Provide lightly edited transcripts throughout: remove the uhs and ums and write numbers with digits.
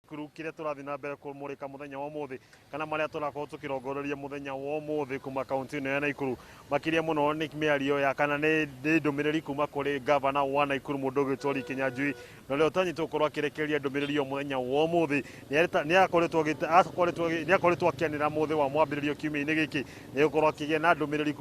kuru kire turathi na mbere kumurika muthenya wa muthi kana maria turakorwo tukirongoreria muthenya wa muthi kuma kaunti ino ya Naikuru makiria muno ni miario ya kana ni ndumiriri kuma kuri governor wa Naikuru mundu gitwari Kinyanjui no leo tanyitwo korwo akirekereria ndumiriri muthenya wa muthi ni akoretwo akianira muthi wa mwambiririo kiumia-ini giki ni gukorwo akigia na ndumiriri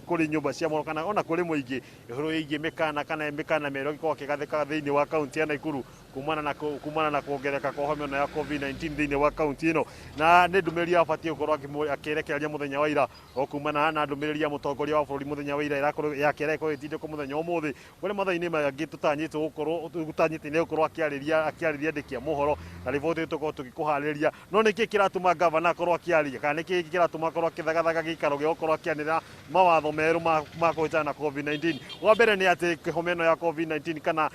kuri nyumba cia mohoro kana ona kuri muingi ihuru yigi mikana kana mikana mero gikorwo kigathika thiini wa kaunti ya Naikuru kumana na kuongereka kwa homeno ya COVID-19 thiini wa kaunti ino na ni ndumiriri abatie gukorwo akirekereria muthenya wa ira o kumana na ndumiriri ya mutongoria wa bururi muthenya wa ira irakorwo yakereko itinde ku muthenya wa muthi kuri mathaini mangi tutanyite gukorwo tutanyite ne gukorwo akiariria ndikia mohoro na riboti tukorwo tukikuhariria no niki kiratuma governor akorwo akiaria kana niki kiratuma akorwo akithagathaga gikaro gyo gukorwo akianira mawatho meru ma kuhitana na COVID-19 wa mbere ni ati homeno ya COVID-19 kana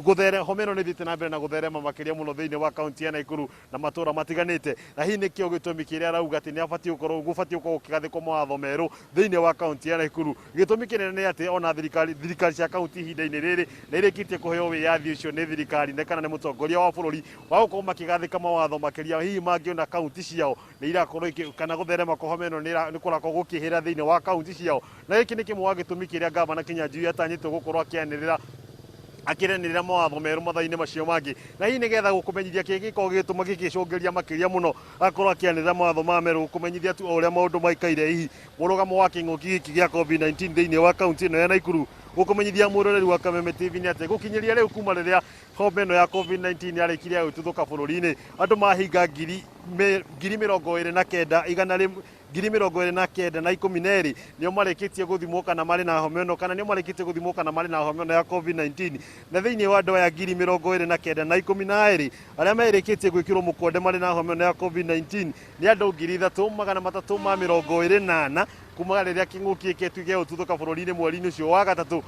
guthere homeno ni thite na mbere na gutherema makiria muno thiini wa kaunti ya Naikuru na matura matiganite na hi nikio gitumi kiria arauga ati ni abatie gukorwo kigathikwo mawatho meru thiini wa kaunti ya Naikuru gitumi kinene ni ati ona thirikari cia kaunti hinda-ini riri na irikitie kuheo wiyathi ucio ni thirikari ne kana ni mutongoria wa bururi wa gukorwo makigathika mawatho makiria hihi mangiona kaunti ciao ni irakorwo kana gutherema kwa homeno ni kurakorwo gukihira thiini wa kaunti ciao na giki ni kimwe wa gitumi kiria governor Kinyanjui atanyitwo gukorwo akianirira akirenirira mawatho meru mathaini macio mangi na hi nigetha gukumenyithia kigiko gituma gikicungiria makiria muno akorwo akianirira mawatho ma meru gukumenyithia tu uria maundu maikaire hihi murugamo wa king'uki giki gia COVID-19 thiini wa kaunti ino ya Naikuru gukumenyithia muroreri wa Kameme TV ni ati gukinyiria riu kuma riria homeno ya COVID-19 yarikiria gututhuka bururi-ini andu mahinga 29 igana ngiri 29 nio marikitie guthimwo kana mari na homeno kana nio marikitie guthimwo kana mari na homeno ya COVID-19 na thiini wa andu aya 29 aria merikitie gwikirwo mukonde mari na homeno ya COVID-19 ni andu 3,328 kuma riria king'uki giki gia ututhuka bururi-ini mweri-ini ucio wa gatatu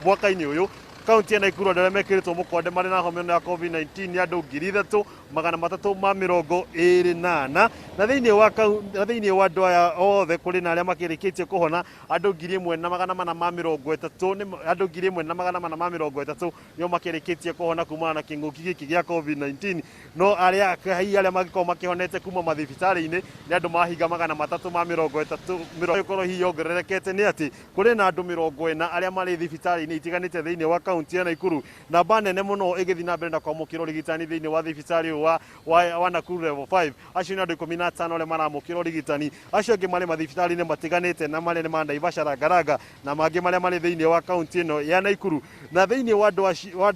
mwaka-ini uyu kaunti ya Naikuru andu aria mekiritwo mukonde mari na homeno ya COVID-19 ni andu 3,328 na thiini wa andu aya othe kuri na aria makirikitie kuhona andu 1,430 ni andu 1,430 nio makirikitie kuhona kumana na king'uki giki gia COVID-19 no aria magikorwo makihonete kuma mathibitari-ini ni andu mahinga 330 korwo hi yongererekete ni ati kuri na andu 40 aria mari thibitari-ini itiganite thiini wa kaunti ya Naikuru na banene muno igithi na mbere na kwamukirwo rigitani thiini wa thibitari wa Nakuru level 5 acio ni andu 15 aria maramukirwo rigitani acio angi mari mathibitari-ini matiganite na mari ni ma Naivasha Garanga na mangi maria mari thiini wa kaunti ino ya Naikuru na thiini wa andu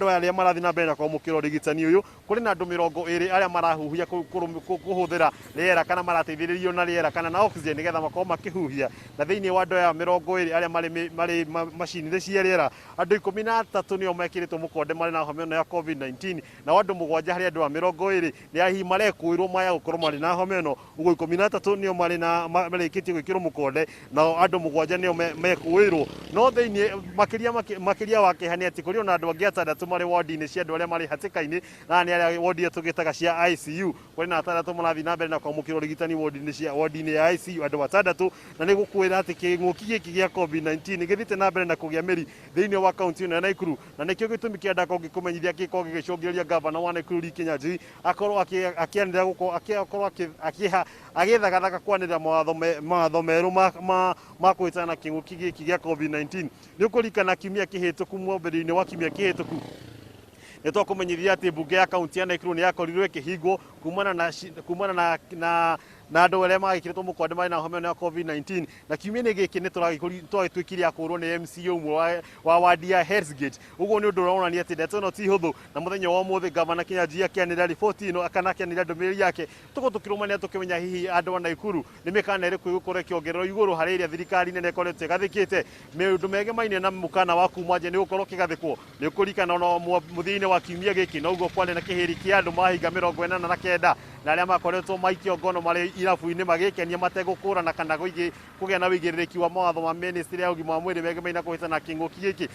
aria marathi na mbere na kwamukirwo rigitani uyu kuri na andu 20 aria marahuhia kuhuthira riera kana marateithiririo na riera kana na oxygen nigetha makorwo makihuhia na thiini wa andu aya 20 aria mari macini cia riera andu 13 nio mekiritwo mukonde mari na homeno ya COVID-19 na andu 7 hari andu 20 ni ahi marekuirwo maya gukorwo mari na homeno ugo 13 nio mari na marikitie gwikirwo mukonde na andu 7 nio mekuirwo no thiini makiria wa kihani ati kuri ona andu angi 6 mari ward-ini cia andu aria mari hatika-ini na ni aria ward ya tugitaga cia ICU kuri na 6 marathi na mbere na kwamukirwo rigitani ward-ini ya ICU andu 6 na ni gukwira ati king'uki giki gia COVID-19 githite na mbere na kugia meri thiini wa kaunti ino ya Naikuru na nikio gitumi kienda ko gikumenyithia giko gicungiriria governor wa Naikuru Kinyanjui akorwo akianira akorwo agithagathaga kwanira mawatho meru ma kuhitana na king'uki giki gia COVID-19 ni ukurikana kiumia kihituku mwambiri-ini wa kiumia kihituku nitwa kumenyithia ati bunge ya kaunti ya Naikuru ni yakorirwo ikihingwo kumana na andu aria magikiritwo mukonde mari na homeno ya COVID-19 na kiumia-ini giki ni twagitwikiria akurwo ni MC umwe wa wadi ya Hellsgate uguo ni undu uronania ati ndeto no ti huthu na muthenya wa muthi governor Kinyanjui akianira riboti ino akana akianira ndumiriri yake tukirumania tukimenya hihi andu a Naikuru ni mikana iriku igukorwo ikiongererwo iguru hari iria thirikari nene ikoretwo igathikite miundu megemaine na mukana wa kuma nje ni gukorwo kigathikwo ni ukurikana no muthia-ini wa kiumia giki no uguo kwani na kihiri kia andu mahinga 49 na aria makoretwo maikio ngono mari irabu-ini magikenia mategũkũrana kana kũgĩa na wĩigĩrĩrĩki wa mawatho ma ministry ya ũgima wa mwĩrĩ Maina kũhĩtana kĩng'ũki gĩkĩ.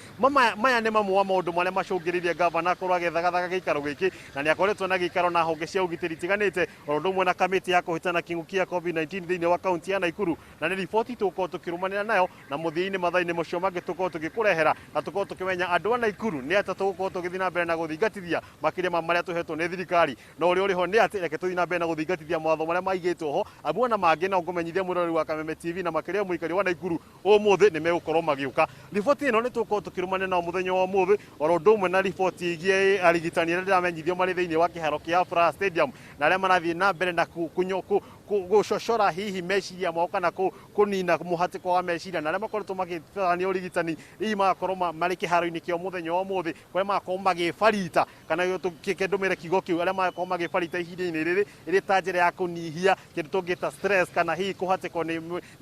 Maya nĩ mamwe wa maũndũ marĩa macũngĩrĩirie gavana akorwo agĩthagathaka gĩikaro gĩkĩ, na nĩ akoretwo na gĩikaro na honge cia ũgitĩri tiganĩte o ũndũ ũmwe na kamĩtĩ ya kũhĩtana kĩng'ũki ya COVID-19 thĩinĩ wa kaunti ya Nakuru, na nĩ riboti tũkorwo tũkĩrũmanĩra nayo na mũthia-inĩ mathaa-inĩ macio mangĩ tũkorwo tũgĩkũrehera na tũkorwo tũkĩmenya andũ a Nakuru nĩ atĩa tũgũkorwo tũgĩthiĩ na mbere na gũthingatithia makĩria ma marĩa tũhetwo nĩ thirikari. Na ũrĩa ũrĩ ho nĩ atĩ reke tũthiĩ na mbere na gũthingatithia mawatho marĩa maigĩtwo ho, amwe na mangĩ no ngũmenyithia mũrori wa Kameme TV na makĩria mũikari wa Nakuru ũmũthĩ nĩ megũkorwo magĩũka. Riboti ĩno nĩ tũkorwo tũkĩrũmanĩra nayo mũthenya wa ũmũthĩ oro ũndũ ũmwe na riboti ĩgiĩ arigitani arĩa ndĩramenyithio marĩ thĩinĩ wa kĩharo kĩa Afra Stadium na arĩa marathiĩ na mbere na gũcocora hihi meciria mao kana kũnina mũhatĩko wa meciria na arĩa makoretwo magĩtabania ũrigitani hihi magakorwo marĩ kĩharo-inĩ kĩa mũthenya wa ũmũthĩ kũrĩa magakorwo magĩbarita kana kĩndũmĩre kiugo kĩu arĩa magakorwo magĩbarita ihinda-inĩ rĩrĩ ĩrĩ ta njĩra ya kũnyihia kĩndũ tũngĩta stress kana hihi kũhatĩkwo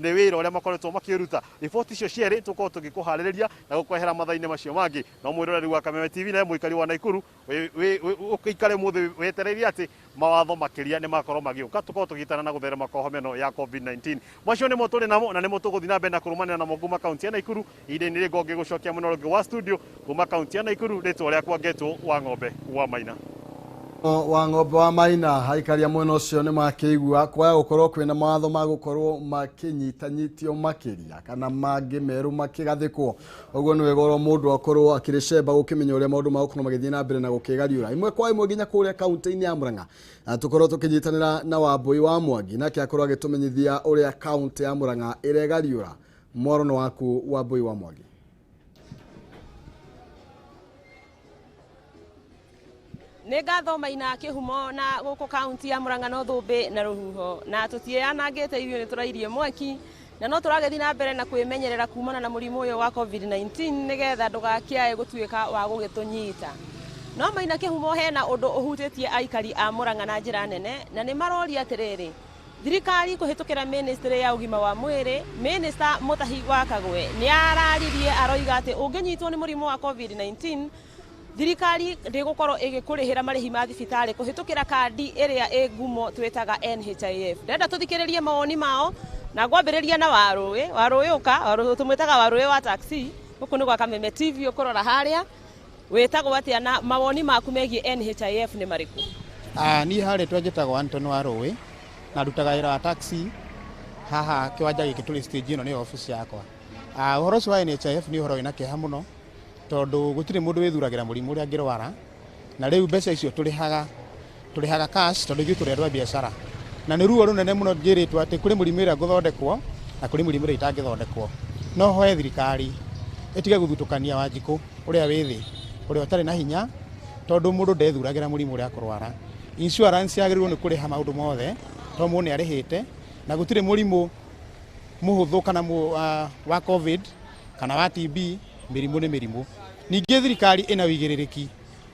nĩ wĩra ũrĩa makoretwo makĩruta. Riboti icio cierĩ tũkorwo tũgĩkũharĩrĩria na gũkwehera mathaa-inĩ macio mangĩ, no mwĩroreri wa Kameme TV na mũikari wa Nakuru ũikare mũthĩ wetereire atĩ mawatho makĩria nĩ makorwo magĩũka tũkorwo tũgĩtana na gũtherema kwa homa ĩno ya COVID-19. Macio nĩmo tũrĩ namo na nĩmo tũgũthiĩ na mbere na kũrũmanĩra namo kuma kaunti ya Nakuru. Ihinda-inĩ rĩngĩ ngĩgũcokia mwena ũngĩ wa studio kuma kaunti ya Nakuru, rĩtwa rĩakwa ngetwo wa ng'ombe wa Maina. Wa ng'ombe wa Maina, haikaria mwena ũcio nĩ makĩigua kwaya gũkorwo kwĩna mawatho ma gũkorwo makĩnyitanyitio makĩria kana mangĩ merũ makĩgathĩkwo. Ũguo nĩ wega mũndũ akorwo akĩrĩcemba gũkĩmenya ũrĩa maũndũ magũkorwo magĩthiĩ na mbere na gũkĩgariũra. Imwe kwa imwe nginya kũrĩa kaunti-inĩ ya Murang'a tũkorwo tũkĩnyitanĩra na Wambui wa Mwangi nake akorwo agĩtũmenyithia ũrĩa kaunti ya Murang'a ĩregariũra. Mwaro waku Wambui wa Mwangi. Nĩ ngatho Maina Kihumo na gũkũ kaunti ya Murang'a no thũmbĩ na rũhuho na tũtianangĩte irio nĩ tũrairie mwaki na no tũragĩthiĩ na mbere na kwĩmenyerera kumana na mũrimũ ũyũ wa COVID-19 nĩgetha ndũgakĩae gũtuĩka wa gũgĩtũnyita. No Maina Kihumo hena ũndũ ũhutĩtie aikari a Murang'a na njĩra nene na nĩ maroria atĩrĩrĩ, thirikari kũhĩtũkĩra ministry ya ũgima wa mwĩrĩ, Minister Mutahi wa Kagwe nĩ araririe aroiga atĩ ũngĩnyitwo nĩ mũrimũ wa COVID-19 thirikari ndĩgũkorwo ĩgĩkũrĩhĩra marĩhi ma thibitarĩ kũhĩtũkĩra kandi ĩrĩa ĩ ngumo twĩtaga NHIF. Ndenda tũthikĩrĩrie mawoni mao na ngwambĩrĩria na Warũĩ ũka tũmwĩtaga Warũĩ wa taxi gũkũ nĩ gwa Kameme TV ũkũrora harĩa wĩtagwo atĩa na mawoni maku megiĩ NHIF nĩ marĩkũ? Niĩ harĩa twanjĩtagwo Anton Warũĩ na ndutaga wĩra wa taxi haha kĩwanja gĩkĩ tũrĩ stage ĩno nĩ office yakwa. Ũhoro ũcio wa NHIF nĩ ũhoro wĩna kĩeha mũno tondũ gũtirĩ mũndũ wĩthuragĩra mũrimũ ũrĩa angĩrwara na rĩu mbeca icio tũrĩhaga cash tondũ ithuĩ tũrĩ andũ a biacara na nĩ ruo rũnene mũno njĩrĩtwo atĩ kũrĩ mũrimũ ĩrĩa ngũthondekwo na kũrĩ mũrimũ ĩrĩa itangĩthondekwo. No hoe thirikari ĩtige gũthutũkania Wanjikũ ũrĩa wĩ thĩ ũrĩa ũtarĩ na hinya tondũ mũndũ ndethuragĩra mũrimũ ũrĩa akũrwara. Insurance yagĩrĩirwo nĩ kũrĩha maũndũ mothe tondũ mũndũ nĩ arĩhĩte na gũtirĩ mũrimũ mũhũthũ kana wa COVID kana wa TB. Mĩrimũ nĩ mĩrimũ. Ningĩ thirikari ĩna wĩigĩrĩrĩki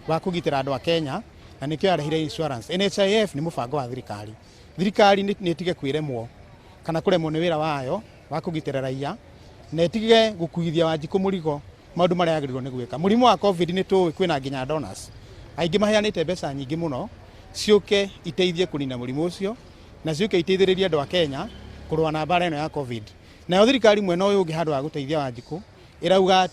wa kũgitĩra andũ a Kenya na nĩkĩo yarehire insurance. NHIF nĩ mũbango wa thirikari. Thirikari nĩ ĩtige kwĩremwo kana kũremwo nĩ wĩra wayo wa kũgitĩra raia na ĩtige gũkuithia Wanjikũ mũrigo maũndũ marĩa yagĩrĩirwo nĩ gwĩka. Mũrimũ wa COVID nĩ tũĩ kwĩna nginya donors aingĩ maheanĩte mbeca nyingĩ mũno ciũke iteithie kũnina mũrimũ ũcio na ciũke iteithĩrĩrie andũ a Kenya kũrũa na mbara ĩno ya COVID. Nayo thirikari mwena ũyũ ũngĩ handũ wa gũteithia Wanjikũ ĩrauga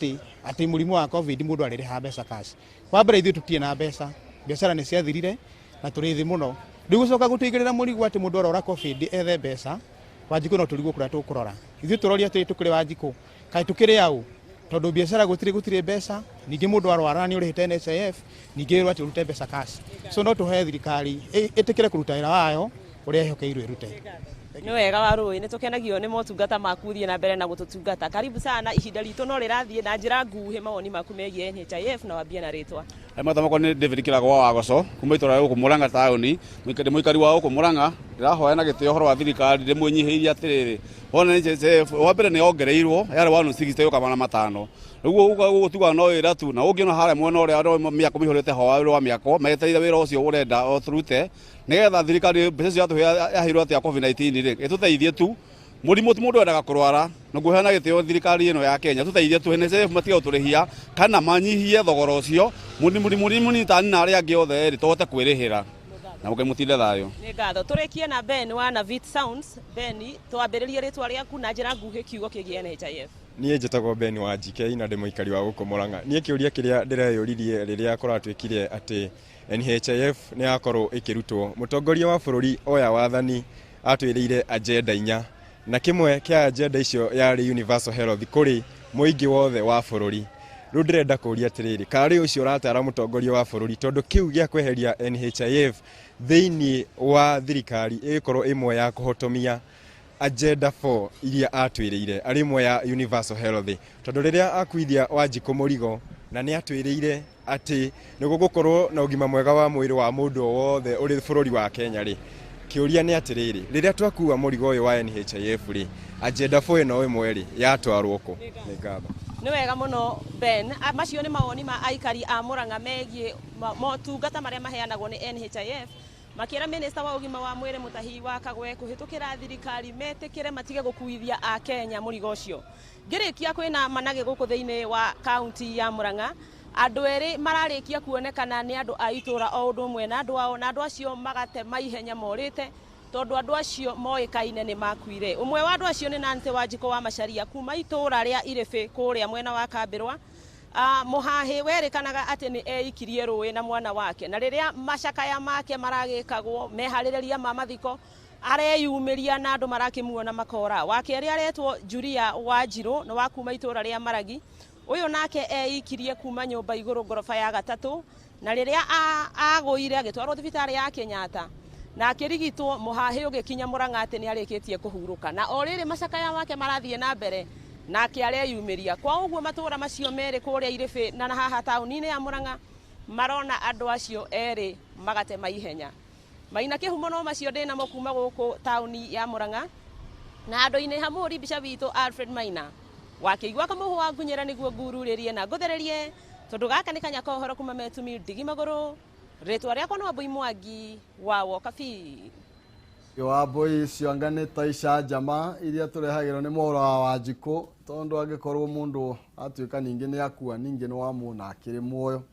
atĩ mũrimũ wa COVID mũndũ arĩrĩha mbeca cash. Wa mbere ithuĩ tũtirĩ na mbeca, biacara nĩ ciathirire na tũrĩ thĩ mũno. Ndĩgũcoka gũteithĩrĩria mũrigo atĩ mũndũ arora COVID ethe mbeca, Wanjikũ no tũrigwo kũrĩa tũkũrora. Ithuĩ tũroria atĩ tũkĩrĩ Wanjikũ, kaĩ tũkĩrĩ aũ? Tondũ biacara gũtirĩ mbeca, ningĩ mũndũ arwara nĩ ũrĩhĩte NHIF, ningĩ wĩrwo atĩ ũrute mbeca cash. So no tũhe thirikari ĩtĩkĩre kũruta wĩra wayo ũrĩa ĩhokeirwo ĩrute. Nĩ wega Warũĩ, nĩ tũkenagio nĩ motungata maku thiĩ na mbere na gũtũtungata. Karibu sana, ihinda ritũ no rĩrathiĩ na njĩra nguhĩ mawoni maku megiĩ NHIF na wambie na rĩtwa. Matha makwa nĩ David Kĩrago wa Goco kuma itũra gũkũ Murang'a taũni, mũikari wa gũkũ Murang'a. Ndĩrahoya na gĩtĩo ũhoro wa thirikari ndĩmũnyihĩrie atĩrĩrĩ, wona NHIF wa mbere nĩ yongereirwo yarĩ 160 yoka mana matano. Rĩu gũtuga no wĩra tu na ũngĩona harĩa mwena ũrĩa mĩako mĩihũrĩte ho wĩra wa mĩako metereire wĩra ũcio ũrenda ũrute nĩgetha thirikari mbeca cia yaheirwo atĩa COVID-19 rĩ ĩtũteithie tu mũrimũ ti mũndũ endaga kũrwara na ngũheana gĩtĩo thirikari ĩno ya Kenya tũteithie tu NHIF matiga gũtũrĩhia kana manyihie thogora ũcio mũrimũ mũnini tani na arĩa angĩ othe tũhote kwĩrĩhĩra. na mukimutinde thayo. Nĩ ngatho tũrĩkie na Ben wa Navit Sounds. Ben, twambĩrĩrie rĩtwa rĩaku na njĩra nguhĩ kiugo kĩgiĩ NHIF. Niĩ njĩtagwo Ben wa GK na ndĩ mũikari wa gũkũ Murang'a. Niĩ kĩũria kĩrĩa ndĩreyũririe rĩrĩa kũratuĩkire atĩ NHIF nĩ yakorwo ĩkĩrutwo, mũtongoria wa bũrũri oya wathani atwĩrĩire agenda 4 na kĩmwe kĩa agenda icio yarĩ universal health kũrĩ mũingĩ wothe wa bũrũri. Rĩu ndĩrenda kũria atĩrĩrĩ, karĩ ũcio ũratara mũtongoria wa bũrũri tondũ kĩu gĩa kweheria NHIF thĩinĩ wa thirikari ĩkorwo ĩmwe ya kũhotomia agenda 4 iria atwĩrĩire arĩ ĩmwe ya universal health, tondũ rĩrĩa akuithia Wanjikũ mũrigo na nĩ atwĩrĩire atĩ nĩ gũgũkorwo na ũgima mwega wa mwĩrĩ wa mũndũ wothe ũrĩ bũrũri wa Kenya rĩ, kĩũria nĩ atĩrĩrĩ, rĩrĩa twakua mũrigo ũyũ wa NHIF rĩ, agenda 4 ĩno ĩmwe rĩ yatwarwo kũ? Nĩ ngatho. Nĩ wega mũno Ben, macio nĩ mawoni ma aikari a Murang'a megiĩ motungata marĩa maheanagwo nĩ NHIF, makĩra minista wa ũgima wa mwĩrĩ Mũtahi wa Kagwe kũhĩtũkĩra thirikari metĩkĩre matige gũkuithia a Kenya mũrigo ũcio. Ngĩrĩkia kwĩna manage gũkũ thĩinĩ wa kaunti ya Murang'a, andũ erĩ mararĩkia kuonekana nĩ andũ a itũra o ũndũ ũmwe na andũ ao, na andũ acio magate maihenya morĩte tondũ andũ acio moĩkaine nĩ makuire. Ũmwe wa andũ acio nĩ Nancy Wanjikũ wa Macharia kuma itũra rĩa Irĩbĩ kũrĩa mwena wa Kambĩrwa. Mũhahi werĩkanaga atĩ nĩ eikirie rũĩ na mwana wake, na rĩrĩa macakaya make maragĩkagwo meharĩrĩria ma mathiko areyumĩria na andũ marakĩmuona makora. Wa kerĩ aretwo Julia Wanjirũ na wa kuma itũra rĩa Maragi. Ũyũ nake eikirie kuma nyũmba igũrũ ngoroba ya 3, na rĩrĩa agũire agĩtwarwo thibitarĩ ya Kenyatta na akĩrigitwo, mũhahi ũgĩkinya Murang'a atĩ nĩ arĩkĩtie kũhurũka, na o rĩrĩ macakaya make marathiĩ na mbere nake areyumĩria. Kwa ũguo matũra macio merĩ kũrĩa Irĩbĩ na haha taũni-inĩ ya Murang'a marona andũ acio erĩ magate maihenya. Maina Kihumo no macio ndĩnamo kuma gũkũ taũni ya Murang'a, na andũ-inĩ hamũri mbica witũ Alfred Maina wakĩigua kamũhũ wa ngunyĩra nĩguo ngururĩrie na ngũthererie, tondũ gaka nĩ kanya kohoro kuma metumi ndigi magũrũ. Rĩtwa rĩakwa no Wambui Mwangi wa Wokabi. Wambui cionganĩte icanjama iria tũrehagĩrwo nĩ mohoro wa Wanjikũ, tondũ angĩkorwo mũndũ atuĩka ningĩ nĩ akua ningĩ nĩ wamũona akĩrĩ muoyo.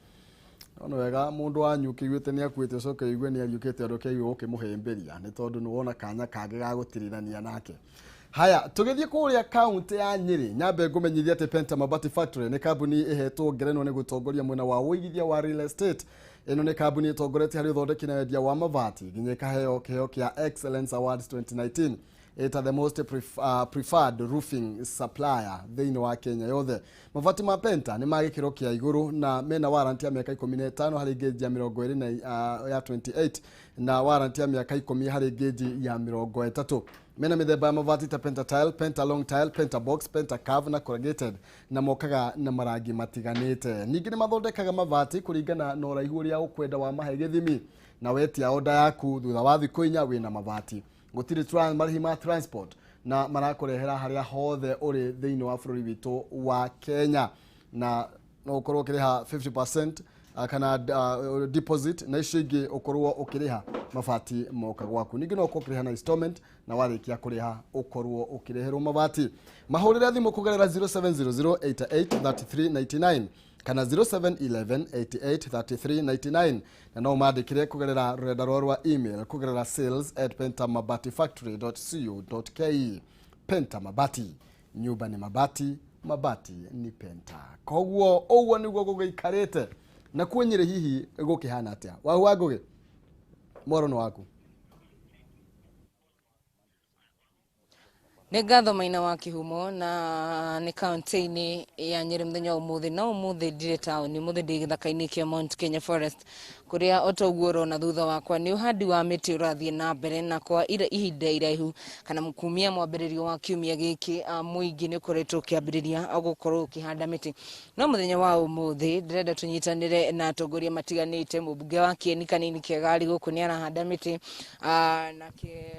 No wega mũndũ wanyu ũkĩiguĩte nĩ akuĩte ũcoke igue nĩ ariũkĩte andũ kĩaigue gũkĩmũhĩmbĩria, nĩ tondũ nĩ wona kanya kangĩ ga gũtirithania nake. Haya, tũgĩthiĩ kũrĩa kaunti ya Nyĩrĩ, nyambe ngũmenyithia atĩ Penta Mabati Factory nĩ kambuni ĩhetwo ngerenwa nĩ gũtongoria mwena wa ũigithia wa real estate. Ĩno nĩ kambuni ĩtongoretie harĩ ũthondeki na wendia wa mabati nginya ĩkaheo kĩheo kĩa Excellence Awards 2019 ĩta the most preferred roofing supplier thĩinĩ wa Kenya yothe. Mabati ma Penta nĩ ma gĩkĩro kĩa igũrũ na mena warranty ya mĩaka 15 harĩ geji ya 20 ya 28 na warranty ya mĩaka 10 harĩ geji ya 30. Mena mĩthemba ya mabati ta Penta Tile, Penta Long Tile, Penta Box, Penta Curve na Corrugated na mokaga na marangi matiganĩte. Ningĩ nĩ mathondekaga mabati kũringana na ũraihu ũrĩa ũkwenda wa mahe gĩthimi, na wetia order yaku thutha wa thikũ 4 wĩna mabati. Gũtirĩ marĩhi ma transport na marakũrehera harĩa hothe ũrĩ thĩinĩ wa bũrũri witũ wa Kenya, na no ũkorwo ũkĩrĩha 50% kana deposit na icio ingĩ ũkorwo ũkĩrĩha mabati moka gwaku. Ningĩ no ũkorwo ũkĩrĩha na installment na warĩkia kũrĩha ũkorwo ũkĩreherwo mabati. Mahũrĩre thimũ kũgerera 0700883399 kana 0711883399 na no mandĩkĩre kũgerera rũrenda rwa email kũgerera sales@pentamabatifactory.co.ke. Penta Mabati, nyumba ni mabati, mabati ni Penta. Koguo ũguo nĩguo gũgĩikarĩte na kuonyere hihi gũkĩhana atĩa. Wahu Ngũgĩ, morono waku? Nĩ ngatho Maina wa Kihumo na nĩ kaunti-inĩ ya Nyĩrĩ mũthenya ũmũthĩ, na ũmũthĩ ndirĩ taũni, ũmũthĩ ndĩ gĩthaka-inĩ kĩa Mount Kenya Forest, kũrĩa o ta ũguo ũrona thutha wakwa nĩ ũhandi wa mĩtĩ ũrathiĩ na mbere, na kwa ihinda iraihu kana kumia mwambĩrĩrio wa kiumia gĩkĩ mũingĩ nĩ ũkoretwo ũkĩambĩrĩria gũkorwo ũkĩhanda mĩtĩ. No mũthenya wa ũmũthĩ ndĩrenda tũnyitanĩre na atongoria matiganĩte. Mũmbunge wa Kieni Kanini Kĩagarĩ gũkũ nĩ arahanda mĩtĩ, nake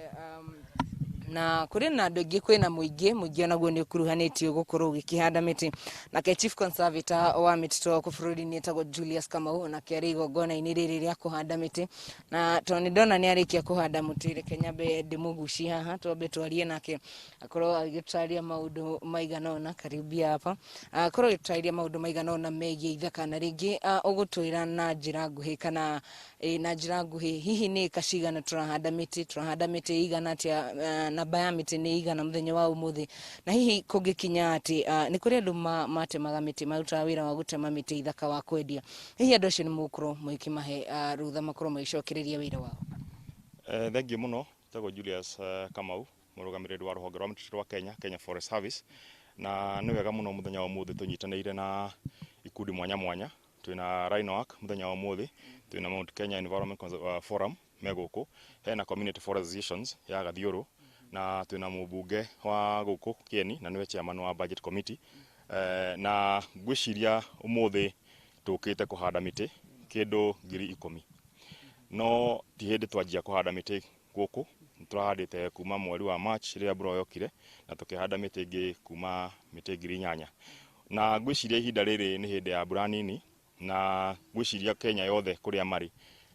na kuri na andu ingi kwina muingi onaguo ni ukuruhanitio gukorwo gikihanda miti nake chief conservator wa mitito ku bururi-ini etagwo Julius Kamau nake ari igongona-ini riri ria kuhanda miti na toni ndona ni arikia kuhanda muti reke nyambe ndimuguci haha twambe twarie nake akorwo agitutaria maundu maigana ona karibia hapa akorwo agitutaria maundu maigana ona megie ithaka na ringi ugutwira na njira nguhi kana na njira nguhi hihi ni kacigana turahanda miti igana atia namba ya miti ni igana muthenya wa umuthi na hihi kungikinya ati ni kuri andu matemaga miti maruta wira wa gutema miti ithaka wa kwendia hihi andu acio ni mukorwo mukimahe rutha makorwo magicokereria wira wao. Thank you muno tago Julius Kamau murugamiriri wa ruhonge rwa miti rwa Kenya Forest Service na ni wega muno muthenya wa umuthi tunyitanire na ikundi mwanya twina Rhinoark muthenya wa umuthi twina Mount Kenya Environment Forum meguku hena community forest associations ya Gathiuru na twina mubunge wa guku Kieni na niwe chairman wa budget committee na ngwiciria umuthi tukite kuhanda miti kindu 10,000 no ti hindi twanjia kuhanda miti guku turahandite kuma mweri wa March riria mbura yokire na tukihanda miti ingi kuma miti 8,000 na ngwiciria ihinda riri ni hindi ya mbura nini na ngwiciria Kenya yothe kuria mari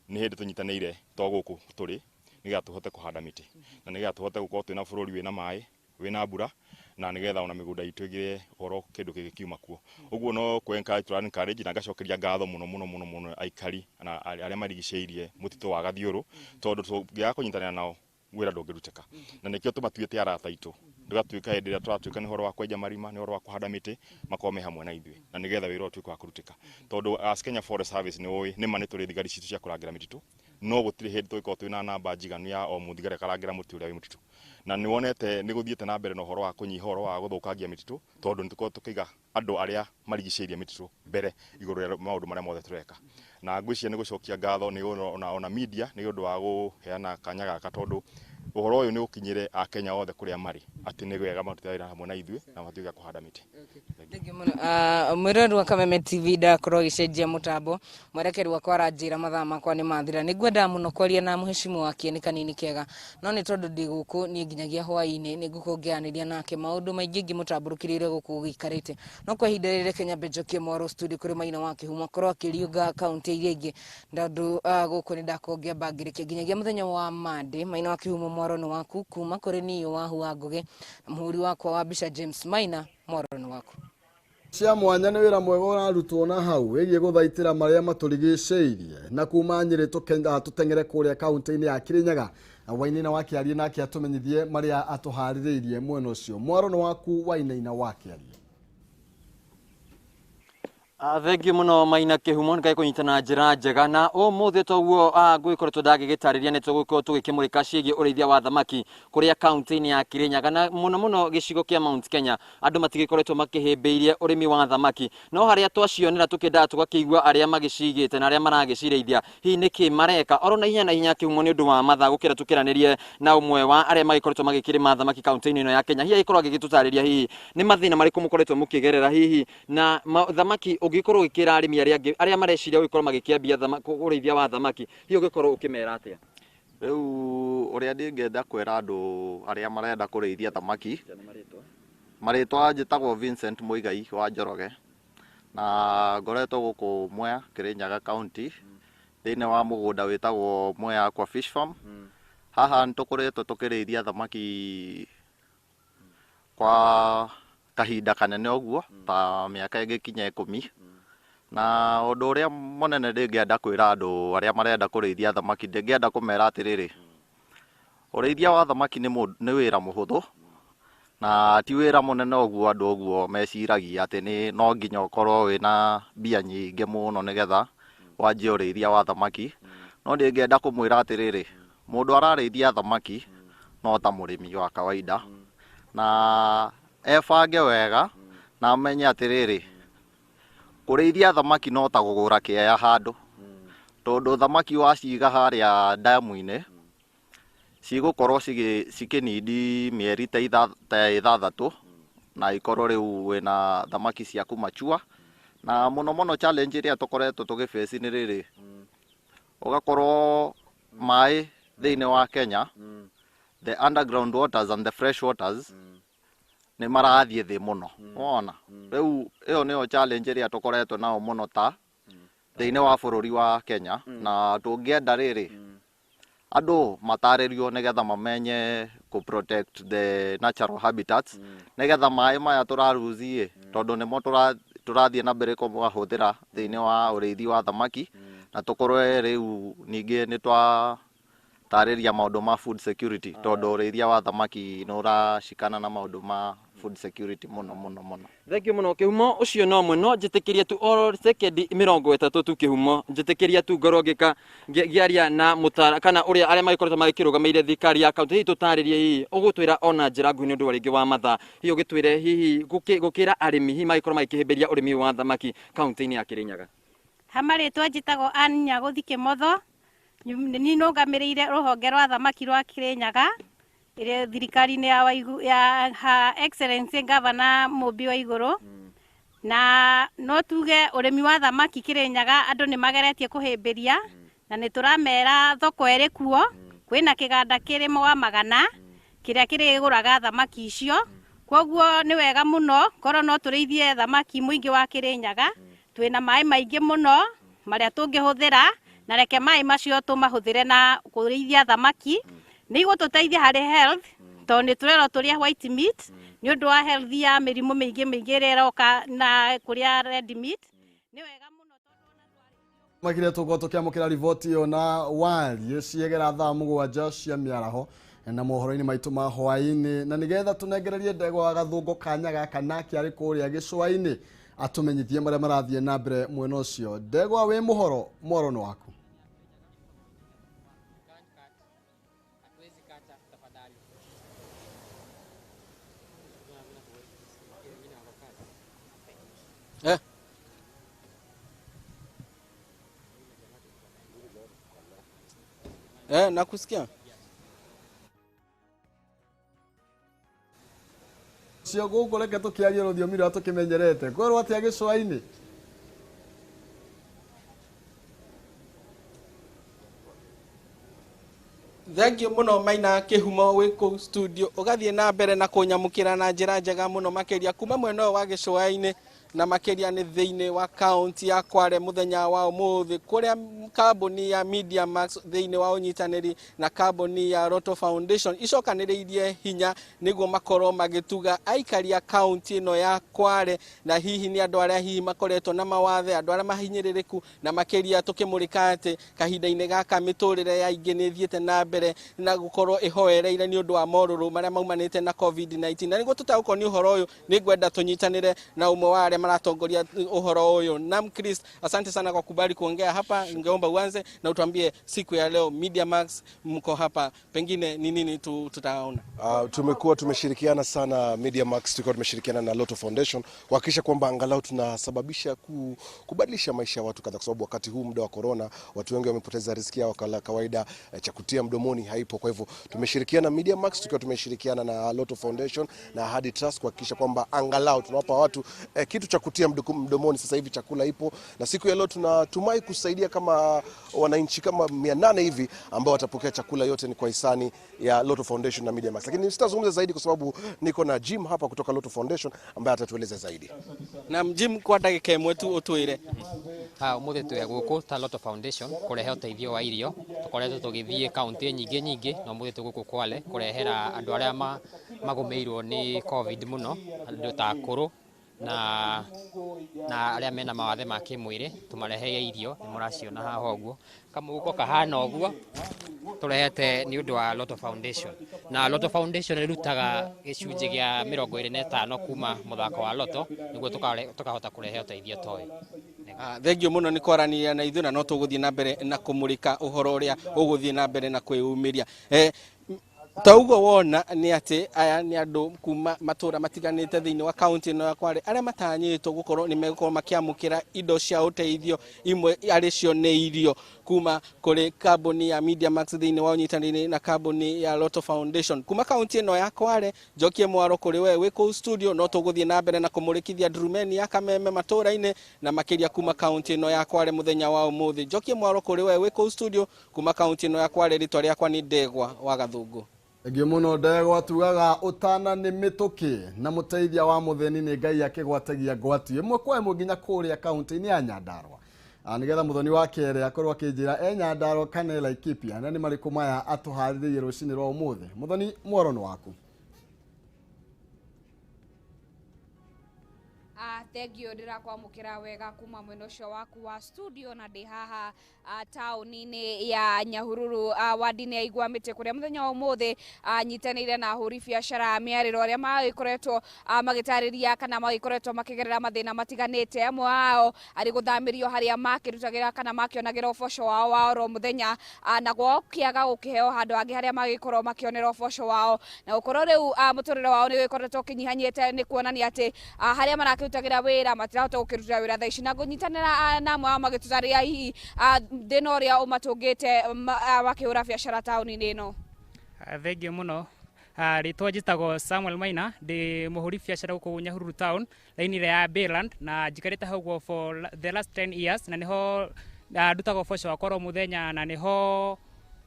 ni hindi tunyitanire to guku turi nigetha tuhote kuhanda miti na nigetha tuhote gukorwo twina bururi wina mai wina mbura na nigetha ona migunda itu igire horo kindu gikiuma kuo uguo no encourage na ngacokeria ngatho muno aikari na aria marigiceirie mutito wa Gathiuru tondu tungiaga kunyitanira nao wira ndungiruteka na nikio tumatuite arata itu ndugatuika hindi ria turatuika ni horo wa kwenja marima ni horo wa kuhanda miti makome hamwe na ithui na nigetha wira utuike wa kuruteka tondu as Kenya Forest Service ni mani turi thigari citu cia kurangira mititu no gutiri hindi tuiko twina namba njiganu ya o muthigari karangira muti uria wi mutitu na ni wonete ni guthiete na mbere no horo wa kunyiha horo wa guthukangia mititu tondu nituko tukiga andu aria marigiceirie mititu mbere iguru ya maundu maria mothe tureka na ngwiciria ni gucokia ngatho ni ona media ni undu wa guheana kanya gaka tondu uhoro uyu ni ukinyire a Kenya othe kuria mari ati ni wega matutira hamwe na ithui na matuika kuhanda miti. Thank you muno. Mwirori wa Kameme TV ndakorwo gicenjia mutambo mwerekeri wa kwaranjira mathaa makwa ni mathira nigwenda muno kwaria na muheshimu wa Kieni kanini kega no ni tondu ndi guku ni nginyagia hwaini ni ngukungianiria nake maundu maingi ngi mutamburukirire guku gikarite no kwa ihinda riri Kenya Benjokie Moro studio kuri Maina wa Kihumo korwo akiriuga county iria ingi ndandu guku ni ndakongia bangirike nginyagia muthenya wa Monday Maina wa Kihumo Moro ni waku kuma kuri niyo wa huwa nguge muhuri wakwa wa Bisha James Maina Moro ni waku cia mwanya ni wira mwega urarutwo na hau wigie guthaitira maria maturigiceirie na kuma Nyeri tutengere kuria kaunti-ini ya Kirinyaga Wainaina wakiaria nake atumenyithie maria atuhaririirie mwena ucio Mwaro ni waku Wainaina wakiaria. Thengi muno Maina Kihumo ngai kunyitana njira njega na umuthi toguo ngwikoretwo ndagigitariria ni tugukorwo tugikimurika ciigi urithia wa thamaki kuria kaunti-ini ya Kirinyaga na muno gicigo kia Mount Kenya andu matigikoretwo makihimbiirie urimi wa thamaki no haria twacionera tukinda tugakiigua aria magicigite na aria maragicirithia hihi niki mareka orona hinya na hinya Kihumo ni undu wa mathaa gukira tukiranirie na umwe wa aria magikoretwo magikirima thamaki kaunti-ini ino ya Kenya hihi ikorwo agigitutariria hihi ni mathina mariku mukoretwo mukigerera hihi na thamaki ugikorwo gikira arimi aria mareciria ugikorwo magikiambia thamaki urithia wa thamaki hiyo ugikorwo ukimera atia riu uria ndingenda kwera andu aria marenda kurithia thamaki maritwa njitagwo Vincent Muigai wa Njoroge na ngoretwo guku Mwea Kirinyaga county thiine wa mugunda witagwo Mwea Aqua Fish Farm haha nitukoretwo tukirithia thamaki kwa kahinda kanene uguo ta miaka igikinya 10 na undu uria monene ndingenda kwira andu aria marenda kurithia thamaki ndingenda kumera atiriri urithia wa thamaki ni wira muhuthu na ti wira munene uguo andu uguo meciragia ati ni no nginya ukorwo wina mbia nyingi muno nigetha wanjie urithia wa thamaki no ndingenda kumwira atiriri mundu ararithia thamaki no ta murimi wa kawaida na ebange wega na amenye atiriri kurithia thamaki no ta gugura kiaya handu tondu thamaki waciga haria damu-ini cigukorwo cikinidi mieri ta 6 na ikorwo riu wina thamaki ciaku machua na muno challenge iria tukoretwo tugiface ni riri ugakorwo mai thiine wa Kenya the underground waters and the fresh waters nĩ marathiĩ thĩ mũno wona rĩu ĩyo nĩyo challenge ĩrĩa tũkoretwo nao mũno ta thĩinĩ wa bũrũri wa Kenya na tũngĩenda rĩrĩ andũ matarĩrio nĩgetha mamenye ku protect the natural habitats nĩgetha maĩ maya tũraruzie tondũ nĩmo tũrathiĩ na mbere kũmahũthĩra thĩinĩ wa ũrĩithi wa thamaki na tũkorwo rĩu ningĩ nĩ tarĩria maũndũ ma food security tondũ ũrĩithia wa thamaki nĩ ũrashikana na maũndũ ma food security mũno. Thank you muno Kihumo ucio no mwe no njĩtĩkĩria tu oro sekendi 30 tu Kihumo njĩtĩkĩria tu ngoro ngĩaria na mũtara kana ũrĩa arĩa magĩkoretwo magĩkĩrũgamĩrĩire thirikari ya kaunti hihi tũtarĩrie hihi ũgũtwĩra ona njĩra nguhĩ nĩ ũndũ wa rĩngĩ wa mathaa hihi ũgĩtwĩre hihi gũkĩra arĩmi hihi magĩkorwo magĩkĩhĩmbĩria ũrĩmi wa thamaki kaunti-inĩ ya Kirinyaga. Hamarĩtwa njĩtagwo Anya gũthi Kĩmotho nĩ nũgamĩrĩire rũhonge rwa thamaki rwa Kirinyaga ĩrĩa thirikari-inĩ ya Her Excellency Governor Mũmbi wa igũrũ na no tuge ũrĩmi wa thamaki Kirinyaga andũ nĩ mageretie kũhĩmbĩria na nĩ tũramera thoko ĩrĩ kuo kwĩna kĩganda kĩrĩ wa Magana kĩrĩa kĩrĩgũraga thamaki icio kwoguo nĩ wega mũno korwo no tũrĩithie thamaki mũingĩ wa Kirinyaga twĩna maĩ maingĩ mũno marĩa tũngĩhũthĩra na reke maĩ macio tũmahũthĩre na kũrĩithia thamaki nĩguo tũteithie harĩ health tondũ nĩ tũrerwo tũrĩa white meat nĩ ũndũ wa health ya mĩrimũ mĩingĩ ĩrĩa ĩroka na kũrĩa red meat nĩ wega mũno tondũ makire tũkorwo tũkĩamũkĩra riboti ĩyo na warie ciegera thaa 7 cia mĩaraho na mohoro-inĩ maitũ ma hwaĩ-inĩ na nĩgetha tũnengererie Ndegwa wa Gathũngũ kanya gaka nake arĩ kũrĩa gĩcũa-inĩ atumenyithie marĩa marathiĩ na mbere mwena ũcio. Ndegwa wĩ mũhoro nĩ waku. Nakusikia. Cio gũkũ reke tũkĩarie rũthiomi rũrĩa tũkĩmenyerete. Korwo atĩa gĩcũa-inĩ? Thank you muno Maina Kihumo wĩ studio ugathiĩ na mbere na kũnyamũkĩra na njĩra njega mũno makĩria kuma mwena wa gĩcũa-inĩ na makĩria nĩ thĩinĩ wa kaunti ya Kwale mũthenya wa ũmũthĩ kũrĩa kambuni ya Media Max thĩinĩ wa ũnyitanĩri na kambuni ya Roto Foundation icokanĩrĩirie hinya nĩguo makorwo magĩtuga aikari a kaunti ĩno ya Kwale na hihi nĩ andũ arĩa hihi makoretwo na mawathe andũ arĩa mahinyĩrĩrĩku na makĩria tũkĩmũrĩka atĩ kahinda-inĩ gaka mĩtũrĩre ya ingĩ nĩ thiĩte na mbere na gũkorwo ĩhoereire nĩ ũndũ wa morũrũ marĩa maumanĩte na COVID-19 na nĩguo tũtagũkonia ũhoro ũyũ nĩ ngwenda tũnyitanĩre na ũmwe wa arĩa maratongoria uhoro huyo. Nam Chris, asante sana kwa kubali kuongea hapa. Ningeomba uanze na utuambie siku ya leo Media Max mko hapa, pengine ni nini tutaona? Tumekuwa tumeshirikiana sana Media Max, tulikuwa tumeshirikiana na Roto Foundation kuhakikisha kwamba angalau tunasababisha kubadilisha maisha ya watu kadhaa, kwa sababu wakati huu muda wa corona watu wengi wamepoteza riziki yao kala kawaida, cha kutia mdomoni haipo. Kwa hivyo tumeshirikiana Media Max tukiwa tumeshirikiana na Roto Foundation na Hadi Trust kuhakikisha kwamba angalau tunawapa watu kitu cha kutia mdomoni. Sasa hivi chakula ipo na siku ya leo tunatumai kusaidia kama wananchi kama 800 hivi ambao watapokea chakula. Yote ni kwa hisani ya Roto Foundation na Media Max, lakini sitazungumza zaidi kwa sababu niko na Jim hapa kutoka Roto Foundation ambaye atatueleza zaidi. Na Jim, kwa dakika ĩmwe tu ũtwĩre. Ũmũthĩ twĩ gũkũ ta Roto Foundation kũrehe ũteithio wa irio, tũkoretwo tũgĩthiĩ kaunti nyingĩ na ũmũthĩ tũ gũkũ Kwale kũrehera andũ arĩa magũmĩirwo nĩ COVID mũno, andũ ta akũrũ na arĩa mena mawathe ma kĩmwĩrĩ, tũmareheire irio nĩ mũraciona haha ũguo. Kamũhuko kahana ũguo tũrehete nĩ ũndũ wa Roto Foundation, na Roto Foundation ĩrutaga gĩcunjĩ gĩa 25 kuma mũthako wa Roto nĩguo tũkahota kũrehe ũteithio ta ũyũ. Thengio mũno nĩ kwaranĩria na ithuĩ na no tũgũthiĩ na mbere na kũmũrĩka ũhoro ũrĩa ũgũthiĩ na mbere na kwĩyumĩria. Taugo wona nĩ atĩ aya nĩ andũ kuma matũra matiganĩte thĩinĩ wa kaunti ĩno ya Kwale arĩa matanyĩtwo gũkorwo nĩ megũkorwo makĩamũkĩra indo cia ũteithio, imwe arĩ cio nĩ irio kuma kũrĩ kambuni ya Media Max thĩinĩ wa ũnyitanĩri na kambuni ya Roto Foundation. Kuma kaunti ĩno ya Kwale, Njokie Mwaro kũrĩ we wĩ kũu studio, no tũgũthiĩ na mbere na kũmũrĩkithia ndurumeni ya Kameme matũra-inĩ na makĩria kuma kaunti ĩno ya Kwale mũthenya wa ũmũthĩ. Njokie Mwaro kũrĩ we wĩ kũu studio kuma kaunti ĩno ya Kwale, rĩtwa rĩakwa nĩ Ndegwa wa Gathũngũ. Gimuno ndego atugaga utana ni mituki na muteithia wa mutheni ni ngai akigwatagia gwatu imwe kwa imwe nginya kuria kaunti-ini ya Nyandarua. Nigetha muthoni wa kere akorwo akinjira Nyandarua kana Laikipia na ni mariku maya atuhariririe rucini rwa umuthi. Muthoni mworo ni waku. Thengio ndirakwamukira wega kuma mwena ucio waku wa studio na ndi haha tauni-ini ya Nyahururu wadi-ini ya Igwamite kuria muthenya wa umuthi nyitanire na ahuri biacara miariro aria magikoretwo magitariria kana magikoretwo makigerera mathina matiganite. Amwe ao ari guthamirio haria makirutagira kana makionagira uboco wao wa oro muthenya na gwokiaga gukiheo handu hangi haria magikorwo makionera uboco wao na ukorwo riu muturire wao ni wikoretwo kinyihanyite ni kuonania ati haria marakirutagira wira matirahota gukirutira wira thaa ici na kunyitanira na amwe ao magitutaria hihi thina uria umatungite bakihura biacara tauni-ini ino. Thengio muno. Ritwa njitagwo Samuel Maina ndi muhuri biacara guku Nyahururu town laini ya Bayland na njikarite hau for the last 10 years na niho ndutaga uboco wakwa muthenya na niho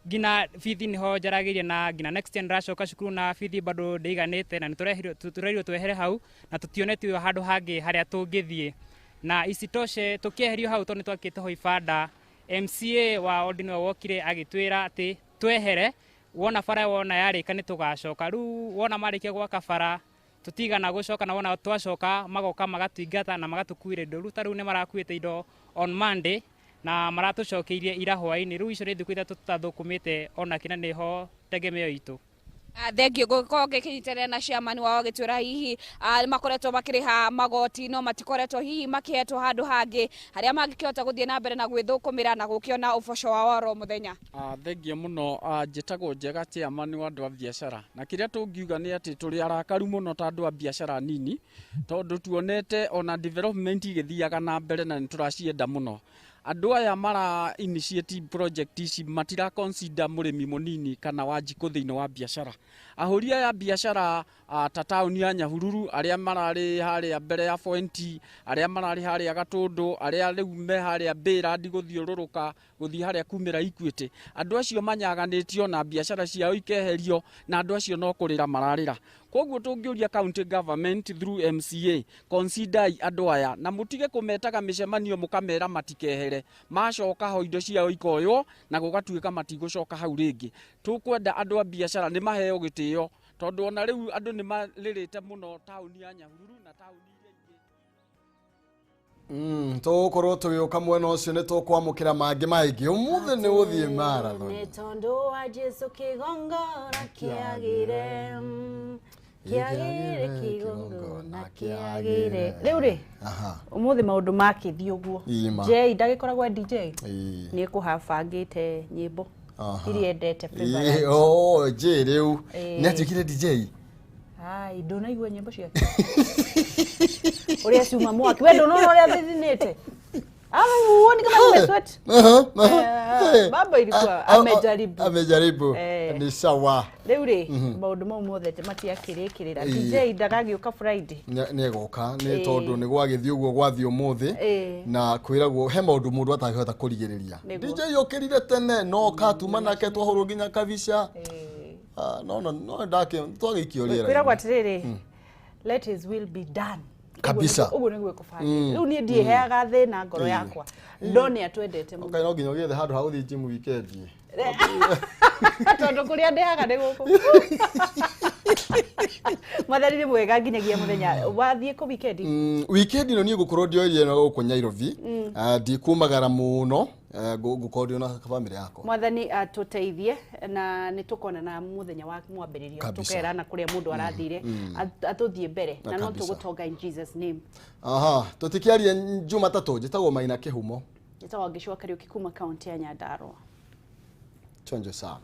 gina fithi niho njaragirie na gina next year ndacoka cukuru na fithi bado ndiganite na niturehirio twehere hau na tutionetio handu hangi haria tungithie na isitoshe tukieherio hau tondu twakite ho ibanda. MCA wa Odini wa wokire agitwira ati twehere wona bara wona yarika ni tugacoka riu wona marikia gwaka bara tutigana gucoka na wona twacoka magoka magatuingata na magatukuire indo riu tariu ni marakuite indo on Monday na maratucokeirie ira hwaini riu icio ni thiku ithatu tutathukumite ona kina niho tegemeo itu. Thengio gukorwo ngikinyitanira na chairman wao agitwira hihi makoretwo makiriha magoti no matikoretwo hihi makihetwo handu hangi haria mangikihota guthie na mbere na gwithukumira na gukiona uboco wao oro muthenya. Thengio muno njitagwo Njega chairman wa andu a biacara na kiria tungiuga ni ati turi arakaru muno ta andu a biacara nini tondu tuonete ona development igithiaga na mbere na nituracienda muno. Andu aya mara initiative project ici matira consider murimi munini kana wanjiku thiini wa biacara. Ahuri aya biacara ta tauni ya Nyahururu aria marari haria mbere ya Pointi aria marari haria Gatundu aria riu me haria Bayland guthiururuka guthii haria kumira Equity. Andu acio manyaganitio na biacara ciao ikeherio na andu acio no kurira mararira. Koguo tungiuria county government through MCA consider andu aya na mutige kumetaga micemanio mukamera matikehere macoka ho indo ciao ikoyo na gugatuika matigucoka hau ringi. Tukwenda andu a biacara ni maheo gitio tondu ona riu andu ni maririte muno tauni ya Nyahururu na tauni tukorwo tugiuka mwena ucio ni tukwamukira mangi maingi umuthi ni uthie marathon ni tondu wa Jesu kigongona kiagire kigongo na kiagire riu ri umuthi maundu makithio guo J ndagikoragwa DJ ni kuhabangite nyimbo iria endete favorite J riu ni atikire DJ ai ndonaigua nyimbo ciake uria ciuma mwaki we ndonona uria thithinite uoni kama nimesweat baba ilikuwa amejaribu ni sawa riu ri maundu mau mothe matiakirikirira DJ ndagagiuka Friday ni goka ni tondu ni gwagithio guo gwathio muthi na kwiragwo he maundu mundu atangihota kurigiriria DJ yokirire tene no katuma nake twahurwo nginya kavisha no ndake twagikio rira kwiragwo atiriri let his will be done kabisa uguo niguo kufanya riu nie ndieheaga thina ngoro yakwa ndone atwendete muno no nginya ugethe handu ha uthi gym weekend tondu kuria ndeaga ni guku mathariri mwega nginyagia muthenya wathie ku weekend weekend no nie gukorwo ndioirie no guku Nairobi ndikumagara muno gukorwo na family yako mwathani atuteithie na nitukona na muthenya wa mwambiririo tukera na kuria mundu arathire atuthie mbere na no tugutonga in Jesus name. Tutikiaria Jumatatu njitagwo Maina Kihumo njitagwo Gicua Kariuki kuma county ya Nyandarua. Chonjo sana.